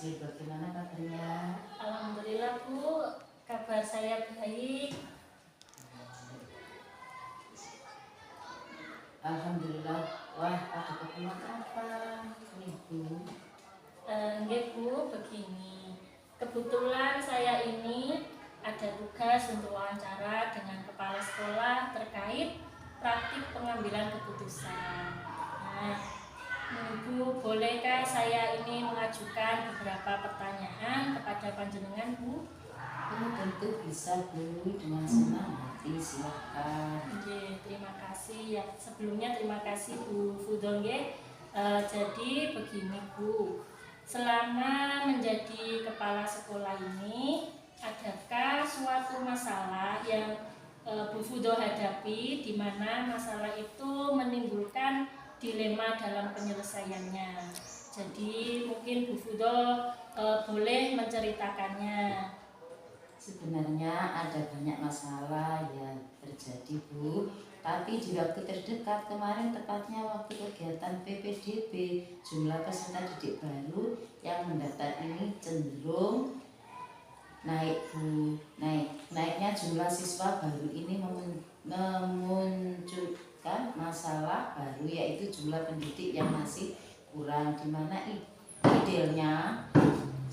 Sri, bagaimana kabarnya? Alhamdulillah Bu, kabar saya baik. Alhamdulillah. Wah, ada keperluan apa nih Bu? Nggih Bu, begini. Kebetulan saya ini ada tugas untuk wawancara dengan kepala sekolah terkait praktik pengambilan keputusan. Nah, Bu, bolehkah saya ini mengajukan beberapa pertanyaan kepada panjenengan Bu? Tentu bisa Bu, dengan senang hati, silakan. Oke, terima kasih ya. Sebelumnya terima kasih Bu Fudon ya. Jadi begini Bu, selama menjadi kepala sekolah ini, adakah suatu masalah yang Bu Fudo hadapi di mana masalah itu menimbulkan dilema dalam penyelesaiannya? Jadi mungkin Bu Fudo boleh menceritakannya. Sebenarnya ada banyak masalah yang terjadi Bu, tapi di waktu terdekat kemarin tepatnya waktu kegiatan PPDB, jumlah peserta didik baru yang mendaftar ini cenderung naik Bu. Naiknya jumlah siswa baru ini memunculkan masalah baru, yaitu jumlah pendidik yang masih kurang, di mana idealnya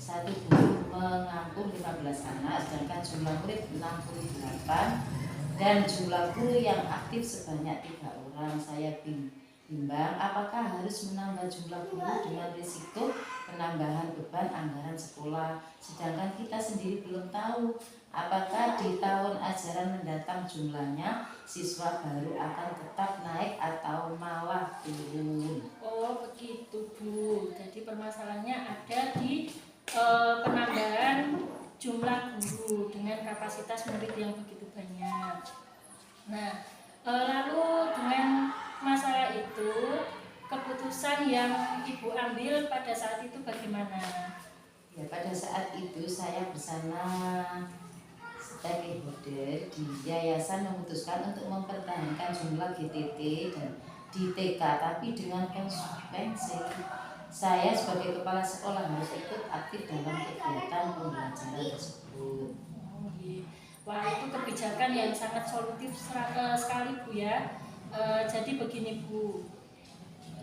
satu guru mengampung 15 anak, sedangkan jumlah murid 68 dan jumlah guru yang aktif sebanyak 3 orang. Saya bimbang apakah harus menambah jumlah guru dengan risiko penambahan beban anggaran sekolah, sedangkan kita sendiri belum tahu apakah di tahun ajaran mendatang jumlahnya siswa baru akan tetap naik atau malah turun. Oh begitu Bu, jadi permasalahannya ada di penambahan jumlah guru dengan kapasitas murid yang begitu banyak. Nah, lalu dengan masalah itu, keputusan yang Ibu ambil pada saat itu bagaimana? Ya, pada saat itu saya bersama stakeholder di yayasan memutuskan untuk mempertahankan jumlah GTT dan di TK, tapi dengan konsekuensi saya sebagai kepala sekolah harus ikut aktif dalam kegiatan pembelajaran tersebut. Wah, itu kebijakan yang sangat solutif sekali Bu ya. Jadi begini Bu,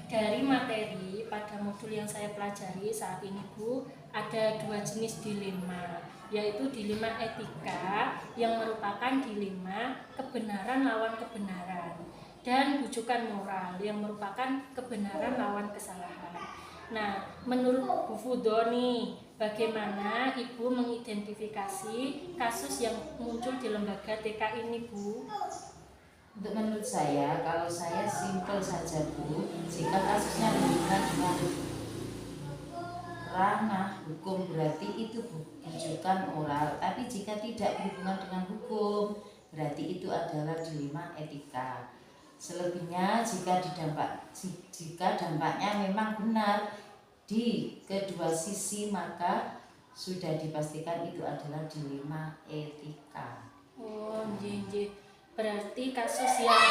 dari materi pada modul yang saya pelajari saat ini Bu, ada 2 jenis dilema, yaitu dilema etika yang merupakan dilema kebenaran lawan kebenaran, dan bujukan moral yang merupakan kebenaran lawan kesalahan. Nah, menurut Bu Fudo nih, bagaimana Ibu mengidentifikasi kasus yang muncul di lembaga TK ini Bu? Untuk menurut saya, kalau saya simpel saja Bu, jika kasusnya berhubungan dengan ranah hukum berarti itu bujukan moral, tapi jika tidak berhubungan dengan hukum berarti itu adalah dilema etika. Selebihnya jika dampaknya memang benar di kedua sisi, maka sudah dipastikan itu adalah dilema etika. Oh, jadi berarti kasus yang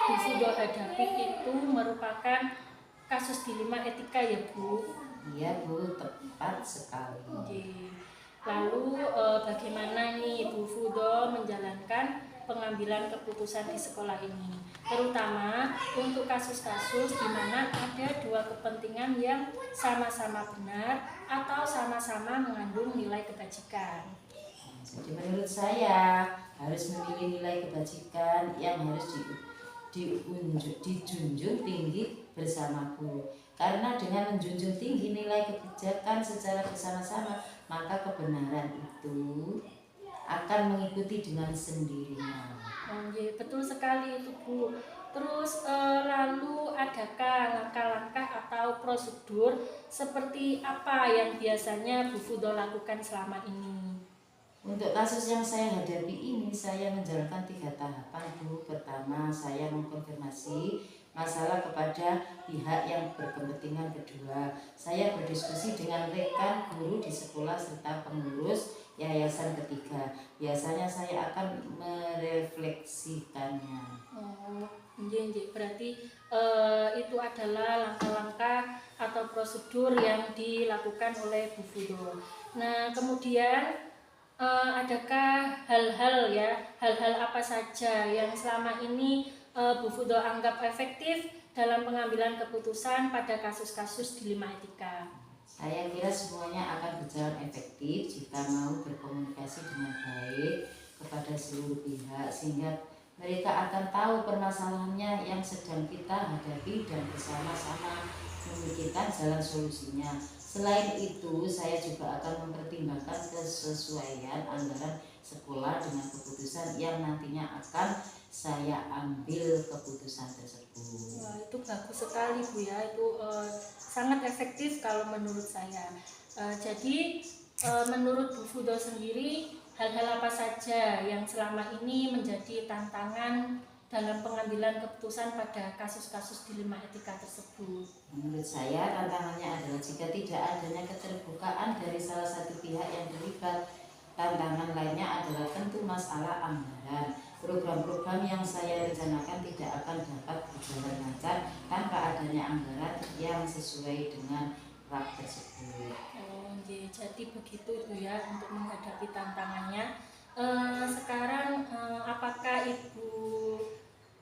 Bu Fudo hadapi itu merupakan kasus dilema etika ya Bu? Iya Bu, tepat sekali. Lalu bagaimana nih Bu Fudo menjalankan pengambilan keputusan di sekolah ini, terutama untuk kasus-kasus di mana ada 2 kepentingan yang sama-sama benar atau sama-sama mengandung nilai kebajikan. Jadi menurut saya harus memilih nilai kebajikan yang harus dijunjung tinggi bersama Bu. Karena dengan menjunjung tinggi nilai kebijakan secara bersama-sama, maka kebenaran itu akan mengikuti dengan sendirinya. Betul sekali itu Bu. Terus lalu adakah langkah-langkah atau prosedur seperti apa yang biasanya Bu Fudo lakukan selama ini? Untuk kasus yang saya hadapi ini, saya menjalankan 3 tahapan Bu. Pertama, saya mengkonfirmasi masalah kepada pihak yang berkepentingan. Kedua, saya berdiskusi dengan rekan guru di sekolah serta pengurus. yayasan ketiga. Biasanya saya akan merefleksikannya. Oh, berarti itu adalah langkah-langkah atau prosedur yang dilakukan oleh Bu Fudo. Nah, kemudian adakah hal-hal apa saja yang selama ini Bu Fudo anggap efektif dalam pengambilan keputusan pada kasus-kasus dilema etika? Saya kira semuanya akan berjalan efektif jika mau berkomunikasi dengan baik kepada seluruh pihak, sehingga mereka akan tahu permasalahannya yang sedang kita hadapi dan bersama-sama memikirkan jalan solusinya. Selain itu, saya juga akan mempertimbangkan kesesuaian anggaran sekolah dengan keputusan yang nantinya akan saya ambil keputusan tersebut. Wah, itu bagus sekali Bu ya, itu sangat efektif kalau menurut saya. Jadi menurut Bu Fudo sendiri, hal-hal apa saja yang selama ini menjadi tantangan dalam pengambilan keputusan pada kasus-kasus dilema etika tersebut? Menurut saya tantangannya adalah jika tidak adanya keterbukaan dari salah satu pihak yang terlibat. Tantangan lainnya adalah tentu masalah anggaran. Program-program yang saya rencanakan tidak akan dapat berjalan lancar tanpa adanya anggaran yang sesuai dengan rak tersebut. Oh, jadi begitu itu ya untuk menghadapi tantangannya. Sekarang apakah Ibu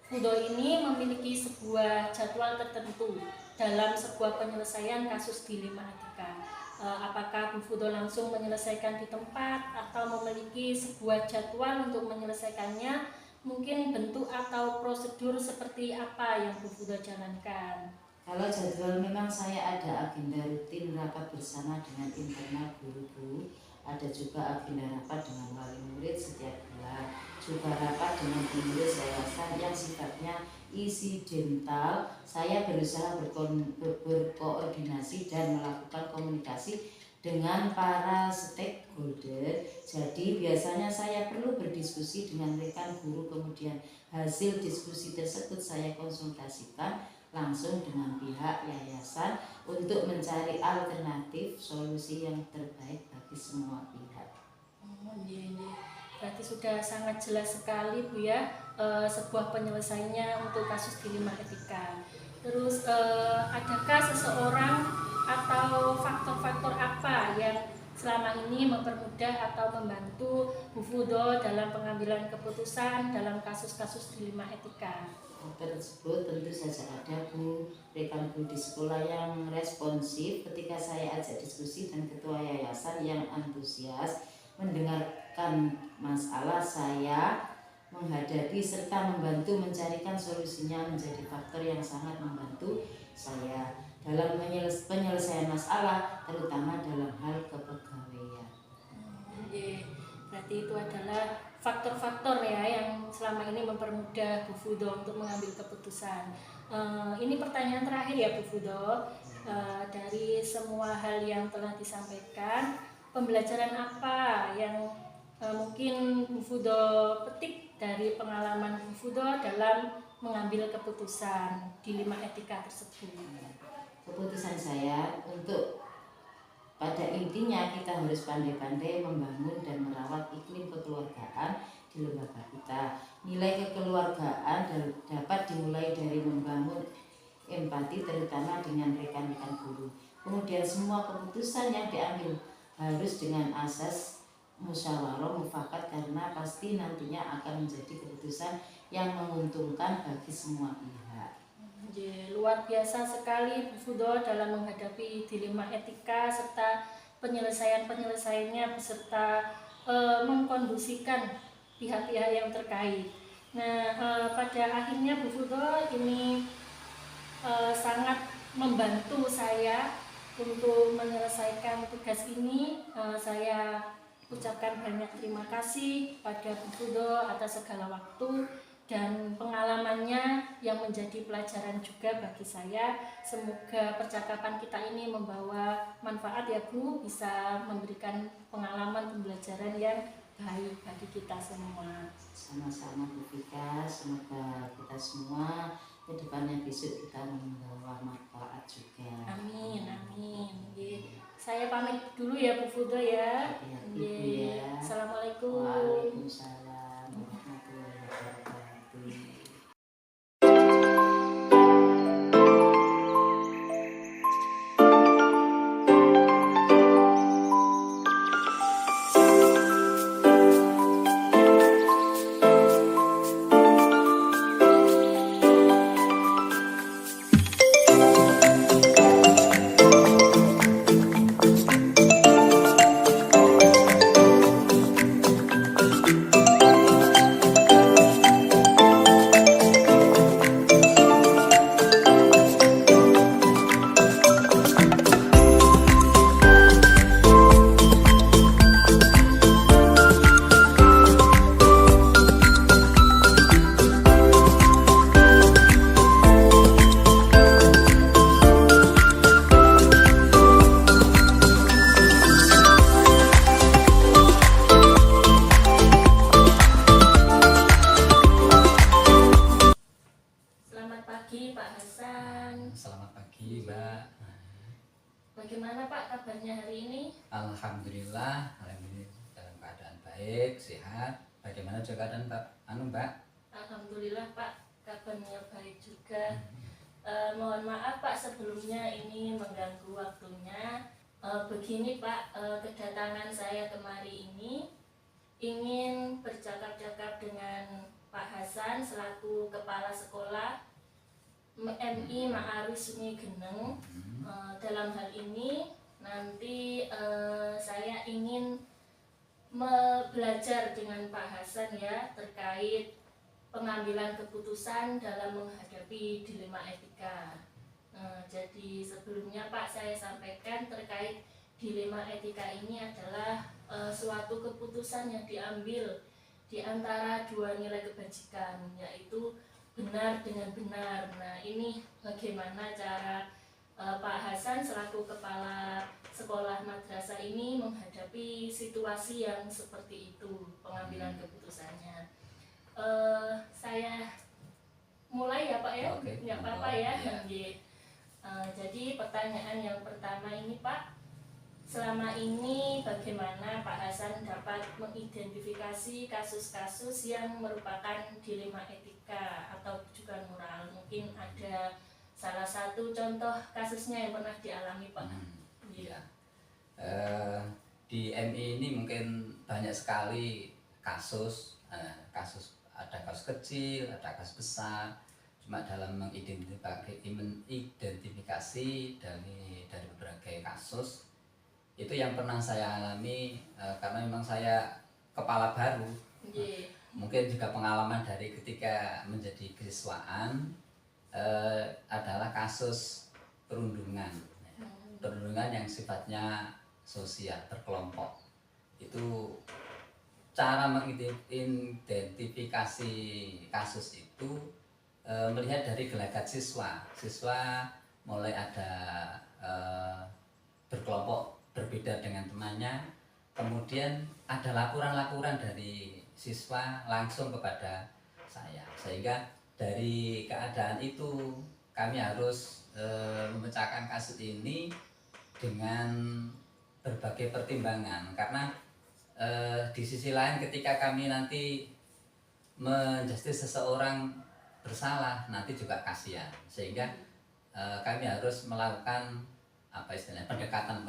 Fudo ini memiliki sebuah jadwal tertentu dalam sebuah penyelesaian kasus dilema etika? Apakah Bu Fudo langsung menyelesaikan di tempat atau memiliki sebuah jadwal untuk menyelesaikannya? Mungkin bentuk atau prosedur seperti apa yang Bu Fudo jalankan? Kalau jadwal memang saya ada agenda rutin rapat bersama dengan internal guru-guru, ada juga agenda rapat dengan wali murid setiap bulan, juga rapat dengan pengurus yayasan yang sifatnya insidental. Saya berusaha berkoordinasi dan melakukan komunikasi dengan para stakeholder. Jadi biasanya saya perlu berdiskusi dengan rekan guru, kemudian hasil diskusi tersebut saya konsultasikan langsung dengan pihak yayasan untuk mencari alternatif solusi yang terbaik bagi semua pihak. Oh, iya. Berarti sudah sangat jelas sekali Bu ya, sebuah penyelesaiannya untuk kasus dilema etika. Terus adakah seseorang atau faktor-faktor apa yang selama ini mempermudah atau membantu Bu Fudo dalam pengambilan keputusan dalam kasus-kasus dilema etika? Faktor tersebut tentu saja ada Bu, rekan guru di sekolah yang responsif ketika saya ajak diskusi, dan ketua yayasan yang antusias mendengarkan masalah saya menghadapi serta membantu mencarikan solusinya, menjadi faktor yang sangat membantu saya dalam penyelesaian masalah, terutama dalam hal kepegawaian. Berarti itu adalah faktor-faktor ya yang selama ini mempermudah Bu Fudo untuk mengambil keputusan. Ini pertanyaan terakhir ya Bu Fudo. Dari semua hal yang telah disampaikan, pembelajaran apa yang mungkin Bu Fudo petik dari pengalaman Bu Fudo dalam mengambil keputusan dilema etika tersebut? Keputusan saya untuk pada intinya kita harus pandai-pandai membangun dan merawat iklim kekeluargaan di lembaga kita. Nilai kekeluargaan dapat dimulai dari membangun empati terutama dengan rekan-rekan guru. Kemudian semua keputusan yang diambil harus dengan asas musyawarah mufakat, karena pasti nantinya akan menjadi keputusan yang menguntungkan bagi semua pihak. Luar biasa sekali Bu Fudo dalam menghadapi dilema etika serta penyelesaiannya beserta mengkondisikan pihak-pihak yang terkait. Nah, pada akhirnya Bu Fudo ini sangat membantu saya untuk menyelesaikan tugas ini. Saya ucapkan banyak terima kasih pada Bu Fudo atas segala waktu dan pengalamannya yang menjadi pelajaran juga bagi saya. Semoga percakapan kita ini membawa manfaat ya Bu, bisa memberikan pengalaman pembelajaran yang baik bagi kita semua. Sama-sama Bu Vika, semoga kita semua ke depannya besok kita membawa manfaat juga. Amin, amin. Saya pamit dulu ya Bu Fudo ya. Hati-hati, Bu, ya. Assalamualaikum. Waalaikumsalam warahmatullahi wabarakatuh. Selamat pagi Pak Hasan. Selamat pagi, Mbak. Bagaimana Pak kabarnya hari ini? Alhamdulillah dalam keadaan baik, sehat. Bagaimana juga keadaan Mbak? Alhamdulillah Pak, kabarnya baik juga. Mohon maaf Pak sebelumnya ini mengganggu waktunya. Begini Pak, kedatangan saya kemari ini ingin bercakap-cakap dengan Pak Hasan selaku Kepala Sekolah MI Ma'arif Sungai Geneng. Dalam hal ini nanti saya ingin belajar dengan Pak Hasan ya terkait pengambilan keputusan dalam menghadapi dilema etika. Jadi sebelumnya Pak saya sampaikan terkait dilema etika ini adalah suatu keputusan yang diambil di antara dua nilai kebajikan, yaitu benar dengan benar. Nah ini bagaimana cara Pak Hasan selaku kepala sekolah madrasah ini menghadapi situasi yang seperti itu pengambilan keputusannya. Saya mulai ya Pak ya, Oke. nggak apa-apa ya. Ya. Jadi pertanyaan yang pertama ini Pak, selama ini bagaimana Pak Hasan dapat mengidentifikasi kasus-kasus yang merupakan dilema etika atau juga moral? Mungkin ada salah satu contoh kasusnya yang pernah dialami Pak. Iya. Di MI ini mungkin banyak sekali kasus, ada kasus kecil, ada kasus besar. Cuma dalam mengidentifikasi dari berbagai kasus itu yang pernah saya alami, karena memang saya kepala baru. Mungkin juga pengalaman dari ketika menjadi kesiswaan, adalah kasus perundungan yang sifatnya sosial berkelompok. Itu cara mengidentifikasi kasus itu melihat dari gelagat siswa mulai ada berkelompok berbeda dengan temannya, kemudian ada laporan-laporan dari siswa langsung kepada saya, sehingga dari keadaan itu kami harus memecahkan kasus ini dengan berbagai pertimbangan, karena di sisi lain ketika kami nanti menjustis seseorang bersalah nanti juga kasihan, sehingga kami harus melakukan pendekatan.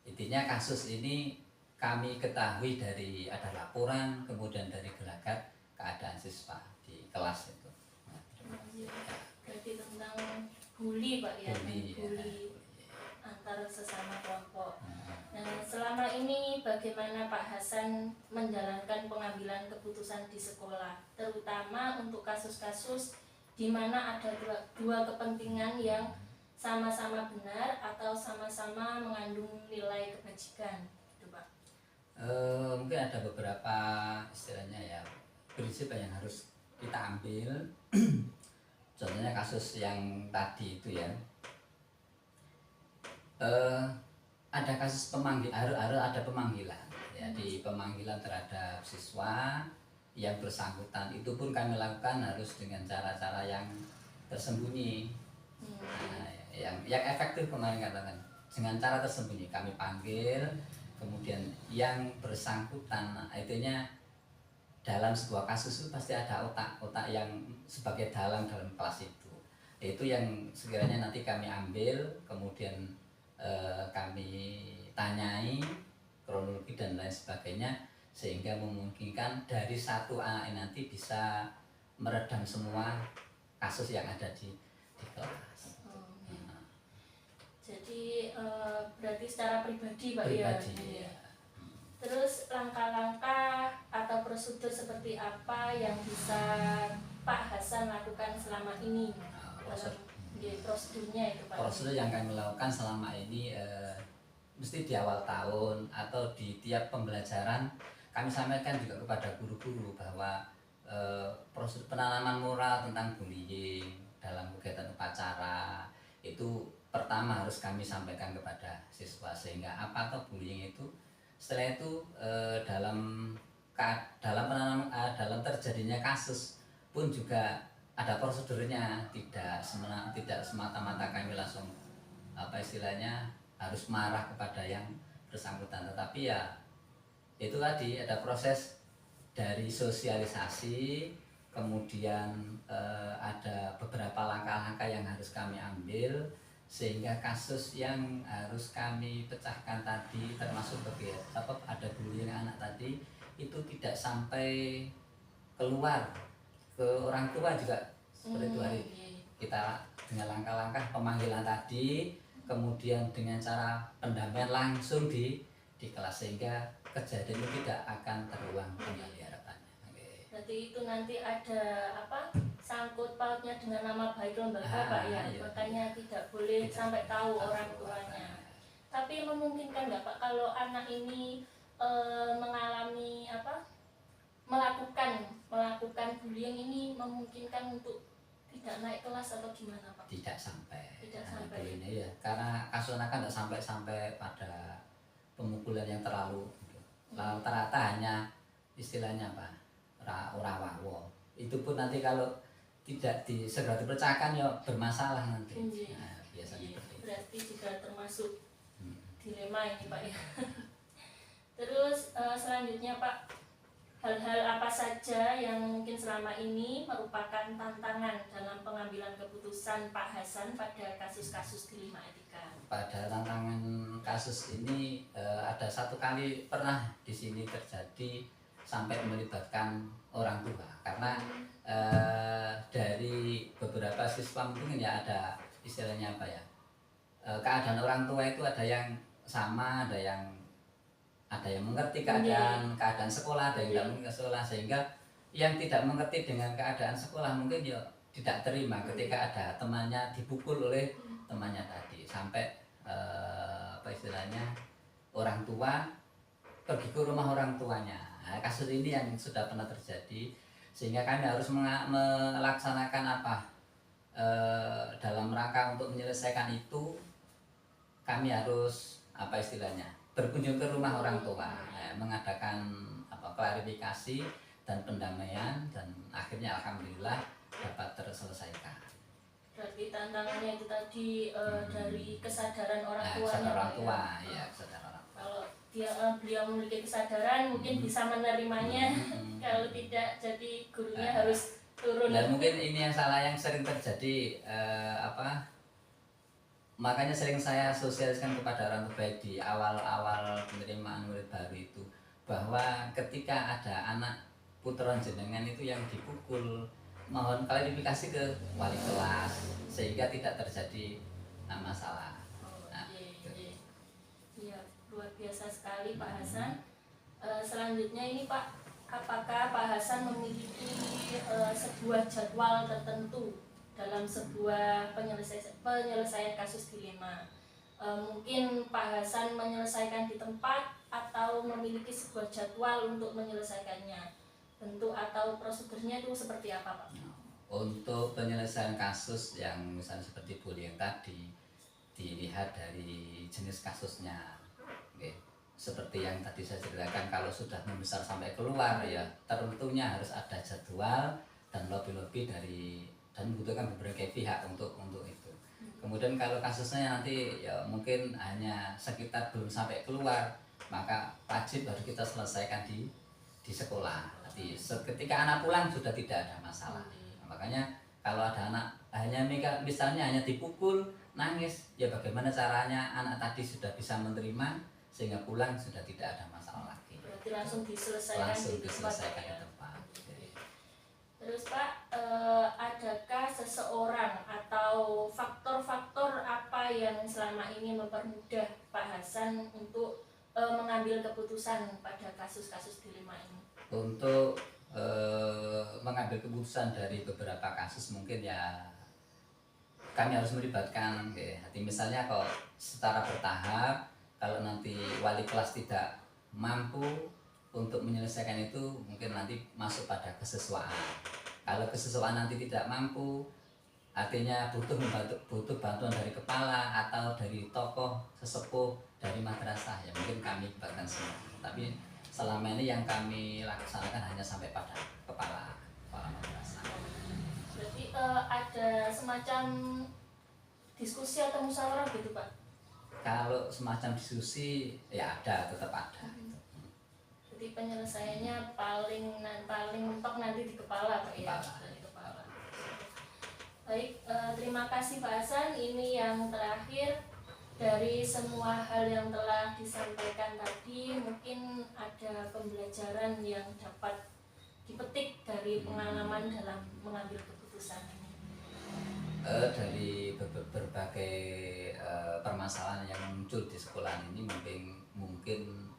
Intinya kasus ini kami ketahui dari ada laporan, kemudian dari gelagat keadaan siswa di kelas itu. Berarti tentang bully Pak ya, Bully. antar sesama kelompok. Nah, selama ini bagaimana Pak Hasan menjalankan pengambilan keputusan di sekolah, terutama untuk kasus-kasus di mana ada dua kepentingan yang sama-sama benar atau sama-sama mengandung nilai kebajikan, gitu Pak? Mungkin ada beberapa istilahnya ya prinsip yang harus kita ambil. Contohnya kasus yang tadi itu ya, ada kasus harus ada pemanggilan ya, di pemanggilan terhadap siswa yang bersangkutan itu pun kami lakukan harus dengan cara-cara yang tersembunyi. Nah, yang efektif kemarin katakan dengan cara tersembunyi kami panggil, kemudian yang bersangkutan, artinya dalam sebuah kasus itu pasti ada otak yang sebagai dalang dalam kelas itu. Itu yang sekiranya nanti kami ambil, kemudian kami tanyai kronologi dan lain sebagainya, sehingga memungkinkan dari satu anak nanti bisa meredam semua kasus yang ada di kelas. Jadi berarti secara pribadi Pak Pribadi, ya. Terus langkah-langkah atau prosedur seperti apa yang bisa Pak Hasan lakukan selama ini? Prosedurnya itu Pak. Prosedur yang kami lakukan selama ini mesti di awal tahun atau di tiap pembelajaran kami sampaikan juga kepada guru-guru bahwa prosedur penanaman moral tentang bullying dalam kegiatan upacara itu pertama harus kami sampaikan kepada siswa, sehingga apakah bullying itu setelah itu dalam terjadinya kasus pun juga ada prosedurnya, tidak semata-mata kami langsung harus marah kepada yang bersangkutan, tetapi ya itu tadi ada proses dari sosialisasi, kemudian ada beberapa langkah-langkah yang harus kami ambil sehingga kasus yang harus kami pecahkan tadi, termasuk ada bullying anak tadi, itu tidak sampai keluar ke orang tua juga seperti itu hari. Kita dengan langkah-langkah pemanggilan tadi, kemudian dengan cara pendamaian langsung di kelas, sehingga kejadian itu tidak akan terulang kembali harapannya. Berarti itu nanti ada sangkut pautnya dengan nama baik lembaga Pak ya, iya. Makanya tidak boleh sampai tahu orang tuanya. Tapi memungkinkan nggak Pak kalau anak ini mengalami melakukan bullying ini, memungkinkan untuk tidak naik kelas atau gimana Pak? Tidak sampai. Bullying ya, karena kasus anak kan tidak sampai pada pemukulan yang terlalu rata-rata hanya istilahnya ora wawo. Itu pun nanti kalau tidak segera dipercayakan ya bermasalah nanti. Nah, biasanya berarti juga termasuk dilema ini Pak ya. Terus selanjutnya Pak, hal-hal apa saja yang mungkin selama ini merupakan tantangan dalam pengambilan keputusan Pak Hasan pada kasus-kasus dilema etika? Pada tantangan kasus ini ada satu kali pernah di sini terjadi sampai melibatkan orang tua, karena dari beberapa siswa mungkin ya ada istilahnya keadaan orang tua itu ada yang sama, ada yang mengerti keadaan sekolah, ada yang tidak mengerti sekolah, sehingga yang tidak mengerti dengan keadaan sekolah mungkin ya tidak terima ketika ada temannya dipukul oleh temannya tadi, sampai orang tua pergi ke rumah orang tuanya. Nah, kasus ini yang sudah pernah terjadi, sehingga kami harus melaksanakan dalam rangka untuk menyelesaikan itu, kami harus berkunjung ke rumah orang tua, mengadakan klarifikasi dan pendamaian, dan akhirnya alhamdulillah dapat terselesaikan. Berarti tantangannya itu tadi dari kesadaran orang tuanya. Kesadaran orang tua, ya kesadaran orang tua. Kalau beliau memiliki kesadaran, mungkin bisa menerimanya. Kalau tidak, jadi gurunya harus turun. Dan mungkin ini yang salah yang sering terjadi, makanya sering saya sosialiskan kepada orang tua baik di awal-awal penerimaan murid baru itu, bahwa ketika ada anak putra jenengan itu yang dipukul, mohon klarifikasi ke wali kelas sehingga tidak terjadi masalah. Iya, luar biasa sekali Pak Hasan. Selanjutnya ini Pak, apakah Pak Hasan memiliki sebuah jadwal tertentu dalam sebuah penyelesaian kasus dilema? Mungkin Pak Hasan menyelesaikan di tempat atau memiliki sebuah jadwal untuk menyelesaikannya. Bentuk atau prosedurnya itu seperti apa Pak? Untuk penyelesaian kasus yang misalnya seperti bullying tadi, dilihat dari jenis kasusnya. Seperti yang tadi saya ceritakan, kalau sudah membesar sampai keluar ya tentunya harus ada jadwal dan lobby-lobby dan membutuhkan beberapa pihak untuk itu. kemudian kalau kasusnya nanti ya mungkin hanya sekitar belum sampai keluar, maka wajib harus kita selesaikan di sekolah. Jadi ketika anak pulang sudah tidak ada masalah. Makanya kalau ada anak hanya misalnya hanya dipukul, nangis, ya bagaimana caranya anak tadi sudah bisa menerima sehingga pulang sudah tidak ada masalah lagi. Berarti langsung diselesaikan Langsung di tempat diselesaikan ya. di tempat. Jadi, Terus Pak, adakah seseorang atau faktor-faktor apa yang selama ini mempermudah Pak Hasan untuk mengambil keputusan pada kasus-kasus dilema ini? untuk mengambil keputusan dari beberapa kasus mungkin ya kami harus melibatkan hati. Misalnya kalau secara bertahap, kalau nanti wali kelas tidak mampu untuk menyelesaikan itu, mungkin nanti masuk pada kesesuaian. Kalau kesesuaian nanti tidak mampu, artinya butuh bantuan dari kepala atau dari tokoh sesepuh dari madrasah, ya mungkin kami libatkan semua. Tapi selama ini yang kami laksanakan hanya sampai pada kepala madrasah. Berarti ada semacam diskusi atau musyawarah gitu Pak? Kalau semacam diskusi ya ada, tetap ada. Jadi penyelesaiannya paling mentok nanti di kepala Pak ya? Kepala. Di kepala. Baik, terima kasih Pak Hasan. Ini yang terakhir. Dari semua hal yang telah disampaikan tadi, mungkin ada pembelajaran yang dapat dipetik dari pengalaman dalam mengambil keputusan ini. Dari berbagai permasalahan yang muncul di sekolah ini, mungkin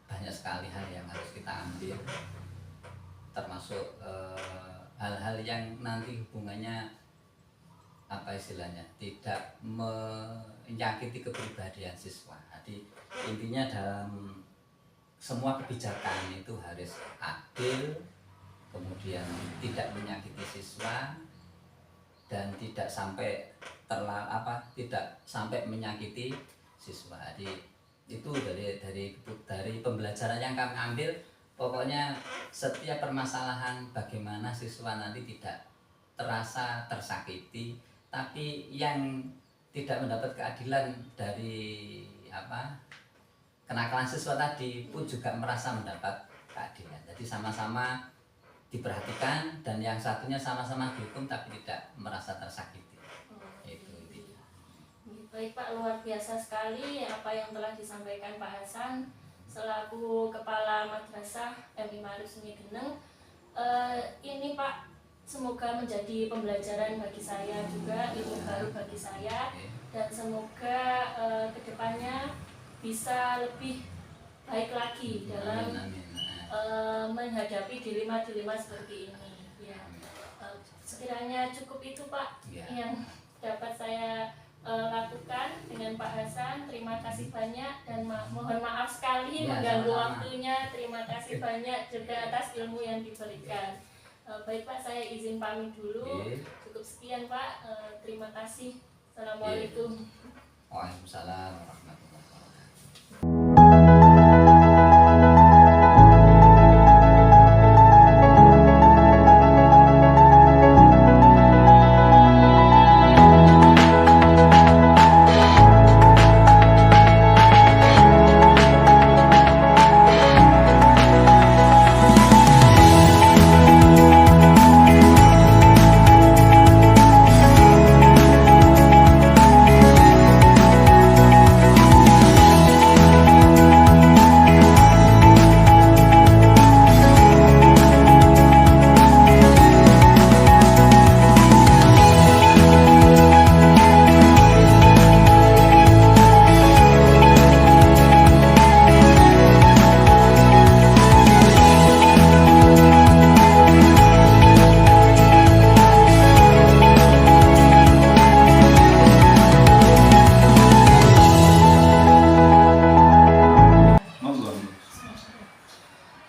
banyak sekali hal yang harus kita ambil, termasuk hal-hal yang nanti hubungannya apa istilahnya tidak menyakiti kepribadian siswa. Jadi intinya dalam semua kebijakan itu harus adil, kemudian tidak menyakiti siswa dan tidak sampai tidak sampai menyakiti siswa. Jadi itu dari pembelajaran yang kami ambil, pokoknya setiap permasalahan bagaimana siswa nanti tidak terasa tersakiti, tapi yang tidak mendapat keadilan dari kenakalan siswa tadi pun juga merasa mendapat keadilan. Jadi sama-sama diperhatikan dan yang satunya sama-sama dihukum tapi tidak merasa tersakiti. Itu intinya. Baik Pak, luar biasa sekali apa yang telah disampaikan Pak Hasan selaku Kepala Madrasah MI Ma'arif Sunyi Geneng. Ini Pak, semoga menjadi pembelajaran bagi saya juga, ilmu baru bagi saya, dan semoga kedepannya bisa lebih baik lagi dalam menghadapi dilema-dilema seperti ini. Ya, sekiranya cukup itu Pak yang dapat saya lakukan dengan Pak Hasan. Terima kasih banyak dan mohon maaf sekali mengganggu waktunya. Terima kasih banyak juga atas ilmu yang diberikan. Baik Pak, saya izin pamit dulu. Cukup sekian Pak. Terima kasih. Assalamualaikum. Waalaikumsalam warahmatullahi wabarakatuh.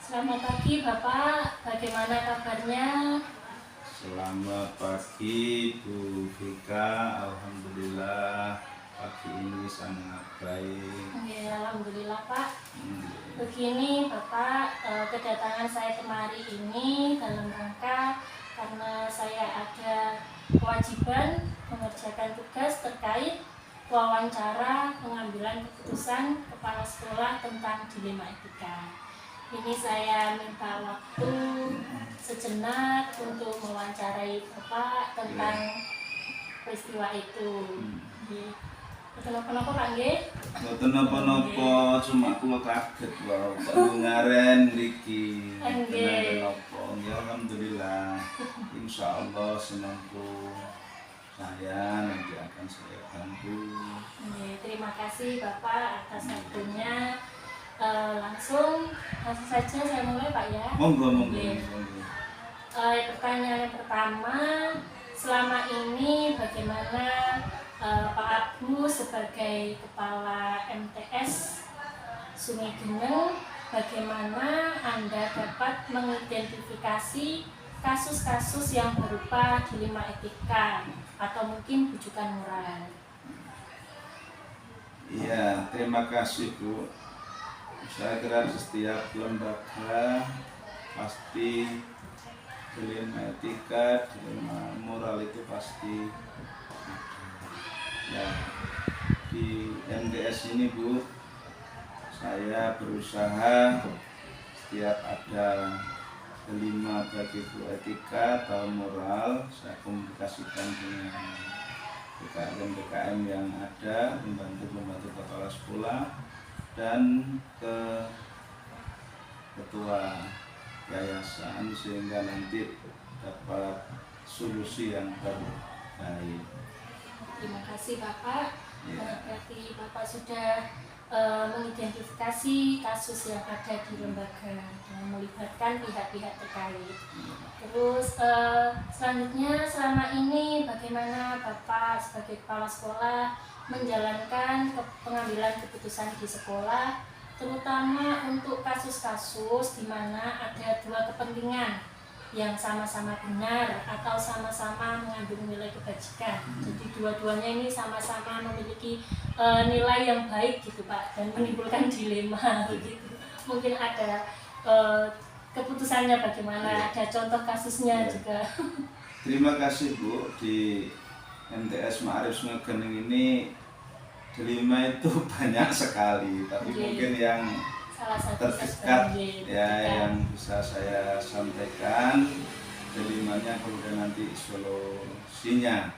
Selamat pagi Bapak, bagaimana kabarnya? Selamat pagi Bu Vika, alhamdulillah pagi ini sangat baik. Ya, alhamdulillah Pak. Begini Bapak, kedatangan saya kemari ini dalam rangka karena saya ada kewajiban mengerjakan tugas terkait wawancara pengambilan keputusan kepala sekolah tentang dilema etika. Ini saya minta waktu sejenak untuk mewawancarai Bapak tentang peristiwa itu. Kenapa Pak nggih? Mboten napa-napa, cuma kula kaget wae kok ngaren mriki. Nggih. Napa? Ya alhamdulillah. Insyaallah semampu saya nanti akan saya bantu. Terima kasih Bapak atas waktunya. Langsung saja saya mulai Pak ya. Monggo. Pertanyaan yang pertama, selama ini bagaimana Pak Abu sebagai kepala MTS Sungai Geneng, bagaimana Anda dapat mengidentifikasi kasus-kasus yang berupa dilema etika atau mungkin bujukan moral? Iya, terima kasih Bu. Saya kira di setiap lembaga pasti dilema etika, dilema moral itu pasti ya. Di MTS ini Bu, saya berusaha setiap ada dilema bagi Bu etika atau moral, saya komunikasikan dengan BKM yang ada, membantu kepala sekolah dan ke ketua yayasan sehingga nanti dapat solusi yang terbaik. Terima kasih Bapak. Ya. Berarti Bapak sudah mengidentifikasi kasus yang ada di lembaga dan melibatkan pihak-pihak terkait. Terus selanjutnya selama ini bagaimana Bapak sebagai kepala sekolah menjalankan pengambilan keputusan di sekolah, terutama untuk kasus-kasus di mana ada dua kepentingan yang sama-sama benar atau sama-sama mengandung nilai kebajikan. Jadi dua-duanya ini sama-sama memiliki nilai yang baik gitu Pak, dan menimbulkan dilema begitu. Mungkin ada keputusannya bagaimana, ada contoh kasusnya juga. Terima kasih Bu. Di MTS Ma'arif Sungai Geneng ini dilema itu banyak sekali, tapi mungkin yang Salah satu terdekat ya yang bisa saya sampaikan dilemanya, kemudian nanti solusinya.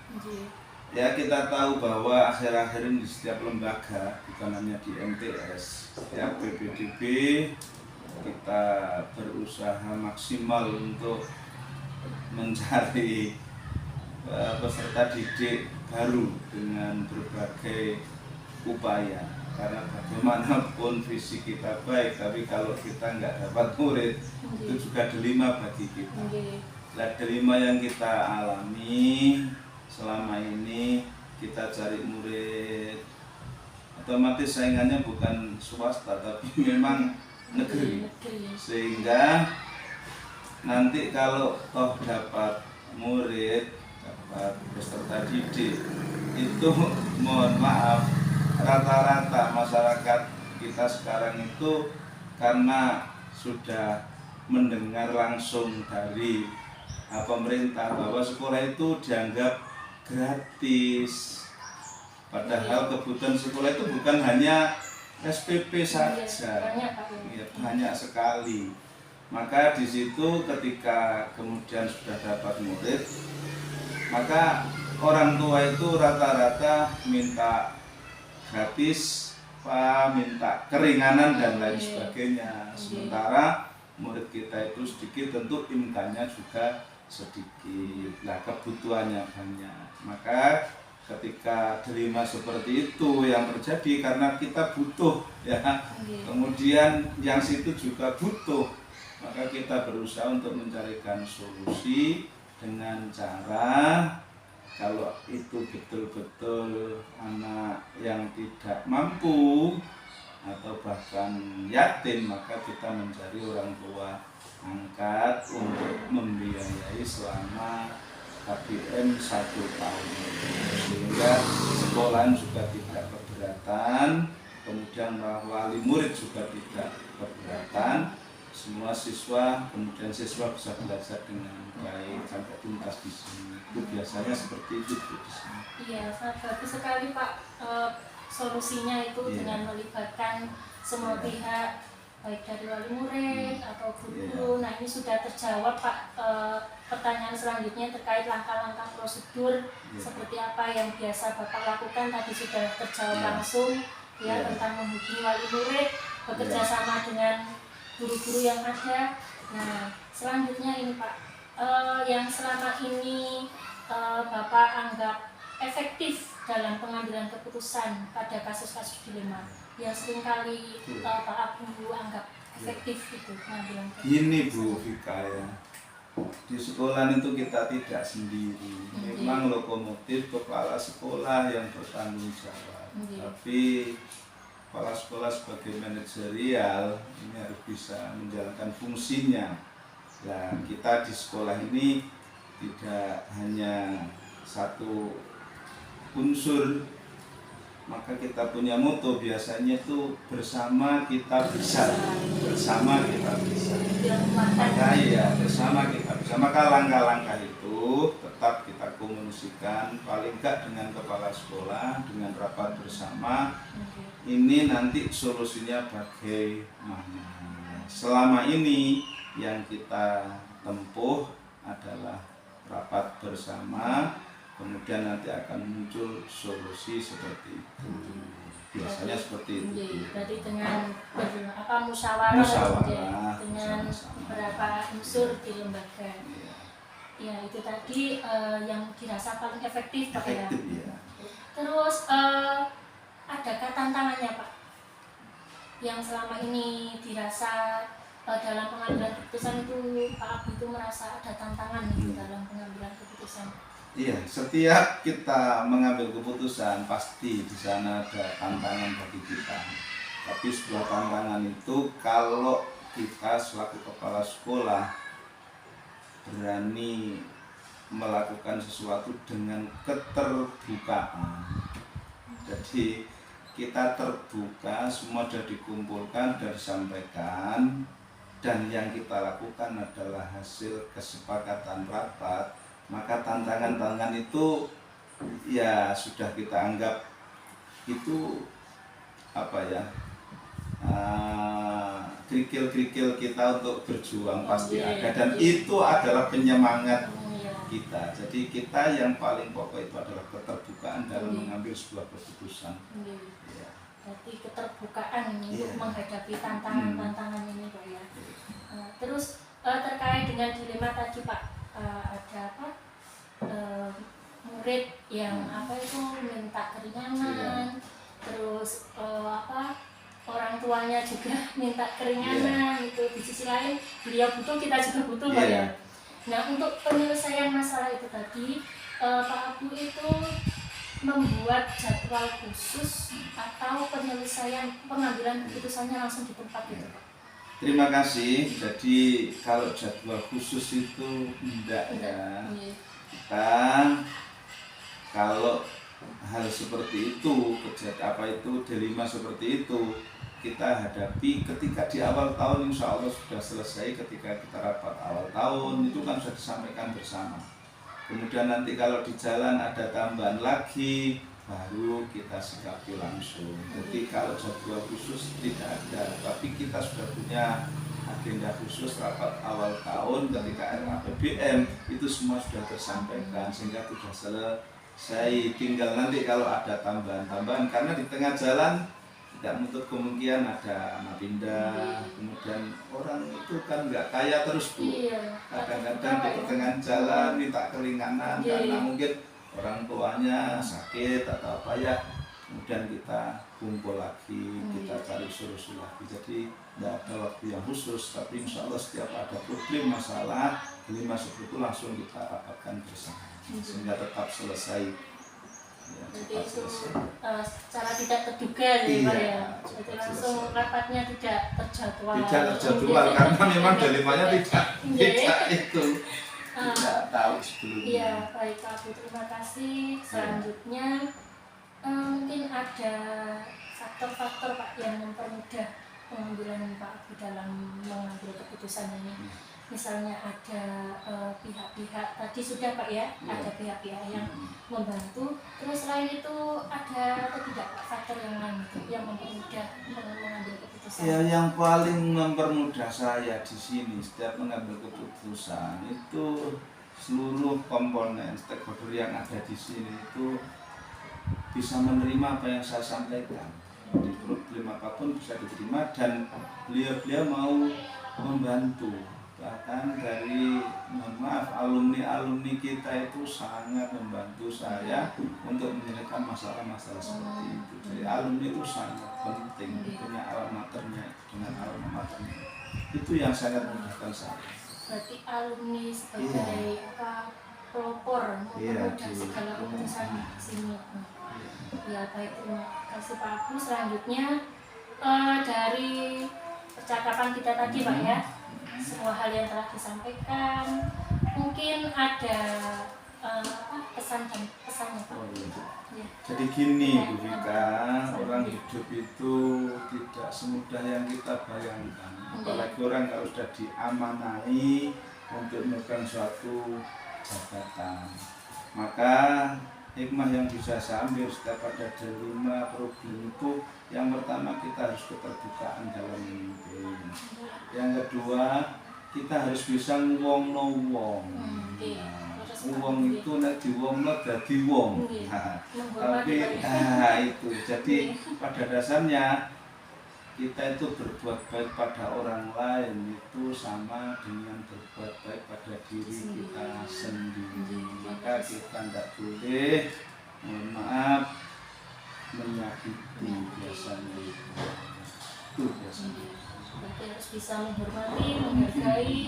Ya, kita tahu bahwa akhir-akhir ini di setiap lembaga, bukan hanya di MTS ya, PPDB kita berusaha maksimal untuk mencari peserta didik baru dengan berbagai upaya, karena bagaimanapun visi kita baik, tapi kalau kita nggak dapat murid itu juga dilema bagi kita. Nah, dilema yang kita alami selama ini, kita cari murid, otomatis saingannya bukan swasta tapi memang negeri, sehingga nanti kalau toh dapat murid, dapat peserta didik itu mohon maaf, rata-rata masyarakat kita sekarang itu karena sudah mendengar langsung dari pemerintah bahwa sekolah itu dianggap gratis, padahal kebutuhan sekolah itu bukan hanya SPP saja, banyak sekali. Maka di situ ketika kemudian sudah dapat murid, maka orang tua itu rata-rata minta gratis, minta keringanan dan lain sebagainya. Sementara murid kita itu sedikit, tentu imkannya juga sedikit. Nah, kebutuhannya banyak. Maka ketika dilema seperti itu yang terjadi karena kita butuh ya, kemudian yang situ juga butuh, maka kita berusaha untuk mencarikan solusi dengan cara, kalau itu betul-betul anak yang tidak mampu atau bahkan yatim, maka kita mencari orang tua angkat untuk membiayai selama KBM 1 tahun, sehingga sekolah juga tidak keberatan, kemudian wali murid juga tidak keberatan, semua siswa, kemudian siswa bisa belajar dengan baik sampai tuntas di sini. Itu biasanya seperti itu Bu, di sini. Iya, sangat bagus sekali Pak. Solusinya itu Iya. dengan melibatkan semua Iya. pihak, baik dari wali murid atau Iya. guru. Nah, ini sudah terjawab Pak. Pertanyaan selanjutnya terkait langkah-langkah prosedur Iya. seperti apa yang biasa Bapak lakukan tadi sudah terjawab Iya. langsung ya, Iya. tentang menghubungi wali murid, bekerja Iya. sama dengan guru-guru yang ada. Nah, selanjutnya ini Pak, yang selama ini Bapak anggap efektif dalam pengambilan keputusan pada kasus-kasus dilema yang seringkali Pak Abu anggap efektif itu pengambilan keputusan. Ini Bu Vika ya, di sekolah itu kita tidak sendiri. Memang lokomotif kepala sekolah yang bertanggung jawab. Tapi kepala sekolah sebagai manajerial ini harus bisa menjalankan fungsinya. Nah, kita di sekolah ini tidak hanya satu unsur, maka kita punya moto biasanya itu bersama kita bisa, bersama kita bisa. Maka ya bersama kita bisa. Maka langkah-langkah itu tetap kita komunikasikan paling enggak dengan kepala sekolah, dengan rapat bersama. Ini nanti solusinya bagaimana. Selama ini yang kita tempuh adalah rapat bersama, kemudian nanti akan muncul solusi seperti itu. Biasanya seperti itu. Berarti dengan musyawarah Musyawarah, dengan bersama-sama. beberapa unsur di lembaga. Iya. Ya, itu tadi yang dirasa paling efektif Pak ya. Efektif ya. Terus adakah tantangannya Pak yang selama ini dirasa dalam pengambilan keputusan itu Pak Abu itu merasa ada tantangan gitu dalam pengambilan keputusan? Iya, setiap kita mengambil keputusan pasti di sana ada tantangan bagi kita. Tapi sebuah tantangan itu kalau kita selaku kepala sekolah berani melakukan sesuatu dengan keterbukaan. Jadi kita terbuka, semua sudah dikumpulkan, sudah disampaikan, dan yang kita lakukan adalah hasil kesepakatan rapat. Maka tantangan-tantangan itu ya sudah kita anggap itu apa ya, kerikil-kerikil kita untuk berjuang pasti ada, dan itu adalah penyemangat kita. Jadi kita yang paling pokok itu adalah keterbukaan dalam mengambil sebuah keputusan. Ya. Berarti keterbukaan ini untuk menghadapi tantangan-tantangan ini Pak ya. Terus terkait dengan dilema tadi Pak, ada apa? Murid yang minta keringanan, terus orang tuanya juga minta keringanan, itu di sisi lain beliau butuh, kita juga butuh Pak ya. Nah, untuk penyelesaian masalah itu tadi Pak Abu itu membuat jadwal khusus atau penyelesaian pengambilan keputusannya langsung di tempat itu Pak? Terima kasih. Jadi kalau jadwal khusus itu enggak ya. Kita kalau hal seperti itu, dilema seperti itu kita hadapi ketika di awal tahun, insya Allah sudah selesai. Ketika kita rapat awal tahun itu kan sudah disampaikan bersama. Kemudian nanti kalau di jalan ada tambahan lagi, baru kita sikapi langsung. Jadi kalau jadwal khusus tidak ada, tapi kita sudah punya agenda khusus rapat awal tahun ketika RAPBN itu semua sudah tersampaikan sehingga sudah selesai. Tinggal nanti kalau ada tambahan-tambahan, karena di tengah jalan tidak menutup kemungkinan ada anak pindah, kemudian orang itu kan nggak kaya terus Bu. Kadang-kadang di pertengahan jalan minta keringanan karena mungkin orang tuanya sakit atau apa ya, kemudian kita kumpul lagi, kita cari solusi lagi. Jadi tidak ada waktu yang khusus, tapi insya Allah setiap ada problem masalah dilema seperti itu langsung kita rapatkan bersama sehingga tetap selesai. Ya, jadi itu secara tidak terduga ya Pak ya. Jadi langsung rapatnya tidak terjadwal. Tidak terjadwal karena memang dilemanya tidak itu. Tidak tahu sebelumnya. Iya, baik Pak Abu, terima kasih. Selanjutnya mungkin ada faktor-faktor Pak yang mempermudah pengambilan Pak Abu dalam mengambil keputusan ini. Misalnya ada pihak-pihak tadi sudah Pak ya, ada pihak-pihak yang membantu. Terus selain itu ada atau tidak Pak faktor yang lain itu yang mempermudah mengambil keputusan? Ya, yang paling mempermudah saya di sini setiap mengambil keputusan itu seluruh komponen stakeholder yang ada di sini itu bisa menerima apa yang saya sampaikan. Di problem apapun bisa diterima dan beliau mau membantu. Bahkan dari, mohon maaf, alumni kita itu sangat membantu saya untuk menyelesaikan masalah-masalah seperti itu. Jadi alumni itu sangat penting, punya alma maternya dengan alma maternya. Itu yang sangat memudahkan saya. Berarti alumni sebagai pelopor mempermudah segala keputusan di sini. Ya baik, terima kasih Pak Abu. Selanjutnya dari percakapan kita tadi Pak ya, semua hal yang telah disampaikan, mungkin ada pesan dan pesannya Pak. Ya. Jadi gini Bu Vika, orang hidup itu tidak semudah yang kita bayangkan. Apalagi orang kalau sudah diamanai untuk melakukan suatu jabatan. Maka hikmah yang bisa saya ambil setiap ada 5 problem itu, yang pertama kita harus keterbukaan dalam memimpin. Yang kedua, kita harus bisa ngwongno wong. Wong itu nek diwongno dadi wong. Tapi itu. Jadi pada dasarnya kita itu berbuat baik pada orang lain itu sama dengan berbuat baik pada diri kita sendiri. Maka kita tidak boleh, mohon maaf, menyakiti biasanya itu biasanya. Berarti harus bisa menghormati, menghargai.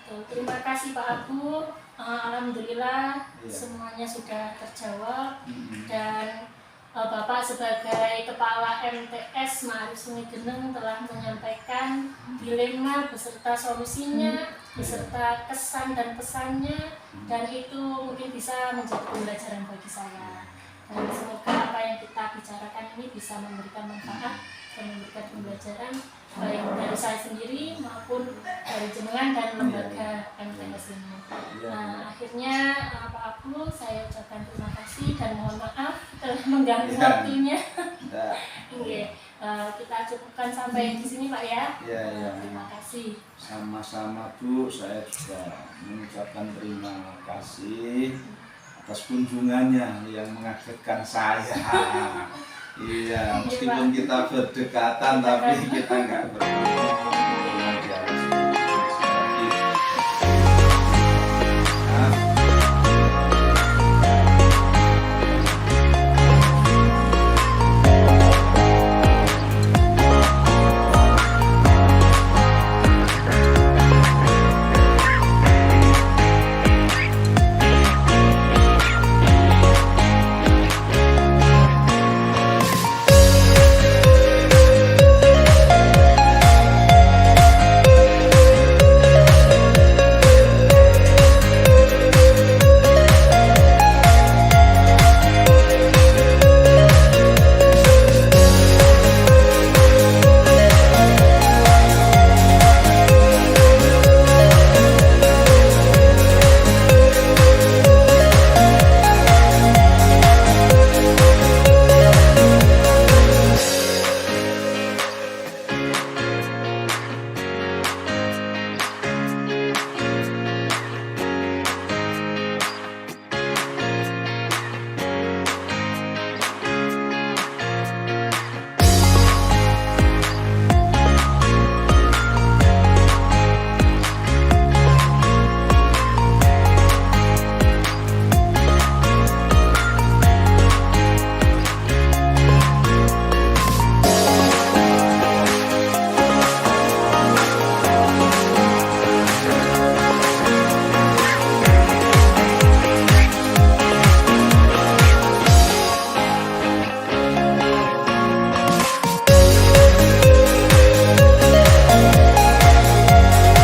Terima kasih Pak Abu. Alhamdulillah semuanya sudah terjawab dan Bapak sebagai Kepala MTS Ma'arif Sungai Geneng telah menyampaikan dilema beserta solusinya, beserta kesan dan pesannya, dan itu mungkin bisa menjadi pembelajaran bagi saya. Dan semoga apa yang kita bicarakan ini bisa memberikan manfaat dan memberikan pembelajaran baik dari saya sendiri maupun dari jenengan dan lembaga MTS ini. Nah, akhirnya Pak Abu, saya ucapkan terima kasih dan mohon maaf telah mengganggu waktunya. Kita cukupkan sampai di sini Pak ya. Terima kasih. Sama-sama Bu, saya juga mengucapkan terima kasih atas kunjungannya yang mengagetkan saya. Iya, meskipun kita berdekatan tapi kita nggak berdekatan.